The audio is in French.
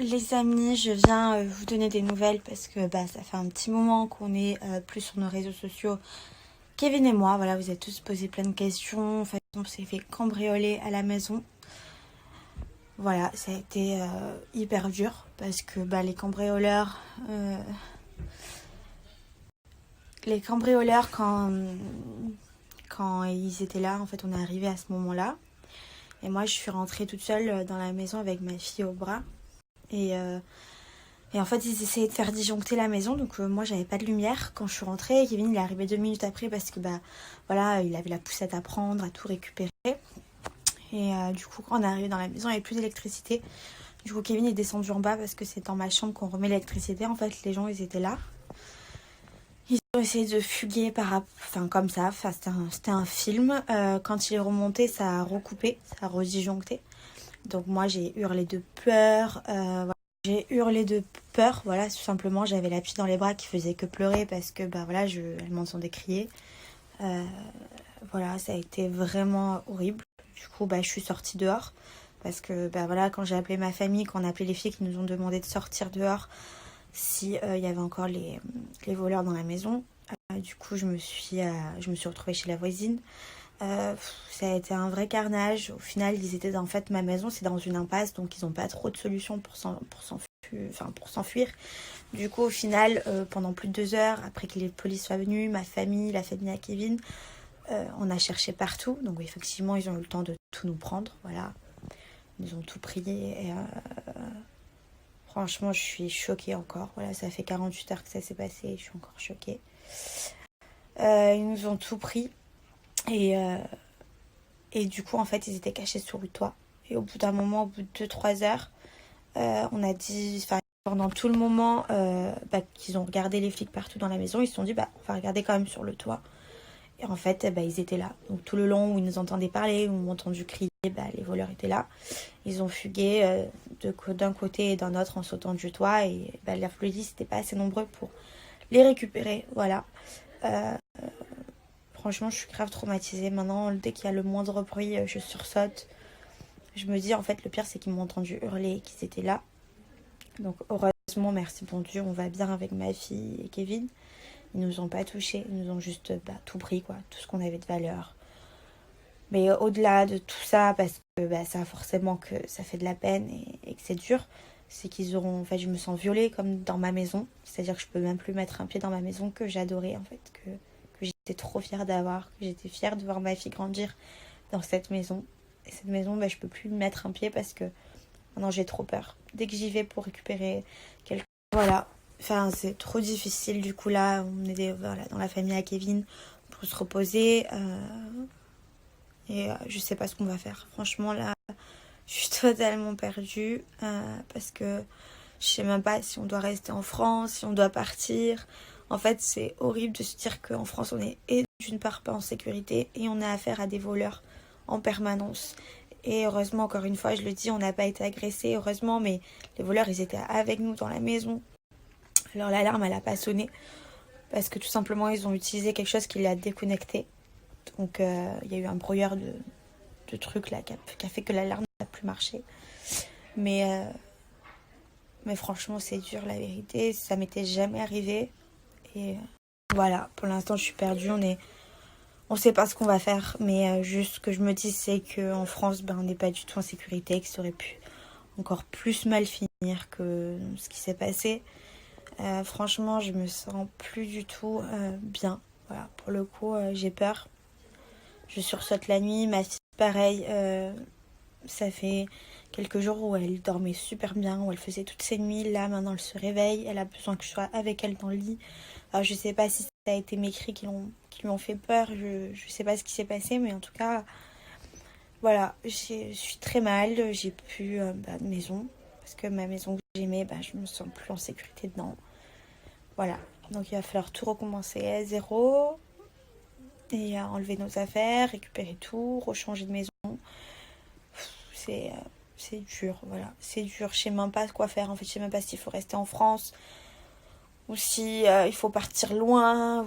les amis, je viens vous donner des nouvelles parce que ça fait un petit moment qu'on est plus sur nos réseaux sociaux, Kevin et moi. Voilà, vous avez tous posé plein de questions. En fait, on s'est fait cambrioler à la maison. Voilà, ça a été hyper dur parce que les cambrioleurs quand ils étaient là, en fait, on est arrivé à ce moment-là. Et moi, je suis rentrée toute seule dans la maison avec ma fille au bras. Et en fait, ils essayaient de faire disjoncter la maison. Donc, moi, j'avais pas de lumière quand je suis rentrée. Kevin, il est arrivé 2 minutes après parce que, voilà, il avait la poussette à prendre, à tout récupérer. Et du coup, quand on est arrivé dans la maison, il n'y avait plus d'électricité. Du coup, Kevin est descendu en bas parce que c'est dans ma chambre qu'on remet l'électricité. En fait, les gens, ils étaient là. Ils ont essayé de fuguer comme ça. Enfin, c'était un film. Quand il est remonté, ça a recoupé, ça a redisjoncté. Donc, moi, j'ai hurlé de peur. Voilà. J'ai hurlé de peur, voilà, tout simplement. J'avais la fille dans les bras qui faisait que pleurer parce que, voilà, elle m'entendait crier. Voilà, ça a été vraiment horrible. Du coup, je suis sortie dehors parce que, voilà, quand j'ai appelé ma famille, quand on a appelé les filles qui nous ont demandé de sortir dehors, si il y avait encore les voleurs dans la maison. Du coup, je me suis retrouvée chez la voisine. Ça a été un vrai carnage. Au final, ils étaient en fait, ma maison, c'est dans une impasse, donc ils n'ont pas trop de solutions pour s'enfuir. Du coup, au final, pendant plus de 2 heures, après que les polices soient venus, la famille à Kevin, on a cherché partout. Donc, oui, effectivement, ils ont eu le temps de tout nous prendre. Voilà. Ils ont tout pris. Et, franchement, je suis choquée encore. Voilà, ça fait 48 heures que ça s'est passé et je suis encore choquée. Ils nous ont tout pris. Et du coup, en fait, ils étaient cachés sous le toit. Et au bout d'un moment, au bout de 2-3 heures, on a dit... Pendant tout le moment qu'ils ont regardé les flics partout dans la maison, ils se sont dit, on va regarder quand même sur le toit. Et en fait, ils étaient là. Donc tout le long où ils nous entendaient parler, où ils m'ont entendu crier, les voleurs étaient là. Ils ont fugué d'un côté et d'un autre en sautant du toit. Et la police n'était pas assez nombreux pour les récupérer. Voilà. Franchement, je suis grave traumatisée. Maintenant, dès qu'il y a le moindre bruit, je sursaute. Je me dis, en fait, le pire, c'est qu'ils m'ont entendu hurler et qu'ils étaient là. Donc, heureusement, merci bon Dieu, on va bien avec ma fille et Kevin. Ils nous ont pas touchés, ils nous ont juste tout pris, quoi. Tout ce qu'on avait de valeur. Mais au-delà de tout ça, parce que ça forcément que ça fait de la peine et que c'est dur, c'est qu'ils auront... En fait, je me sens violée comme dans ma maison. C'est-à-dire que je peux même plus mettre un pied dans ma maison que j'adorais, en fait. Que j'étais trop fière d'avoir, que j'étais fière de voir ma fille grandir dans cette maison. Et cette maison, je peux plus mettre un pied parce que maintenant j'ai trop peur. Dès que j'y vais pour récupérer quelque chose, voilà. Enfin, c'est trop difficile. Du coup, là, on est dans la famille à Kevin pour se reposer. Et je sais pas ce qu'on va faire. Franchement, là, je suis totalement perdue parce que je sais même pas si on doit rester en France, si on doit partir. En fait, c'est horrible de se dire qu'en France, on est d'une part pas en sécurité et on a affaire à des voleurs en permanence. Et heureusement, encore une fois, je le dis, on n'a pas été agressés, heureusement, mais les voleurs, ils étaient avec nous dans la maison. Alors l'alarme, elle n'a pas sonné parce que tout simplement, ils ont utilisé quelque chose qui l'a déconnecté. Donc, il y a eu un brouillard de trucs là qui a fait que l'alarme n'a plus marché. Mais franchement, c'est dur, la vérité. Ça m'était jamais arrivé. Et voilà, pour l'instant, je suis perdue. On sait pas ce qu'on va faire. Mais juste ce que je me dis, c'est qu'en France, on n'est pas du tout en sécurité. Que ça aurait pu encore plus mal finir que ce qui s'est passé. Franchement, je me sens plus du tout bien. Voilà, pour le coup, j'ai peur. Je sursaute la nuit. Ma fille, pareil. Ça fait quelques jours où elle dormait super bien, où elle faisait toutes ses nuits. Là, maintenant, elle se réveille. Elle a besoin que je sois avec elle dans le lit. Alors, je sais pas si ça a été mes cris qui lui ont fait peur. Je sais pas ce qui s'est passé, mais en tout cas, voilà, je suis très mal. J'ai plus de maison. Parce que ma maison que j'aimais, je me sens plus en sécurité dedans. Voilà. Donc, il va falloir tout recommencer à zéro. Et enlever nos affaires, récupérer tout, rechanger de maison. C'est dur, voilà. C'est dur. Je sais même pas quoi faire. En fait, je sais même pas s'il faut rester en France ou si il faut partir loin.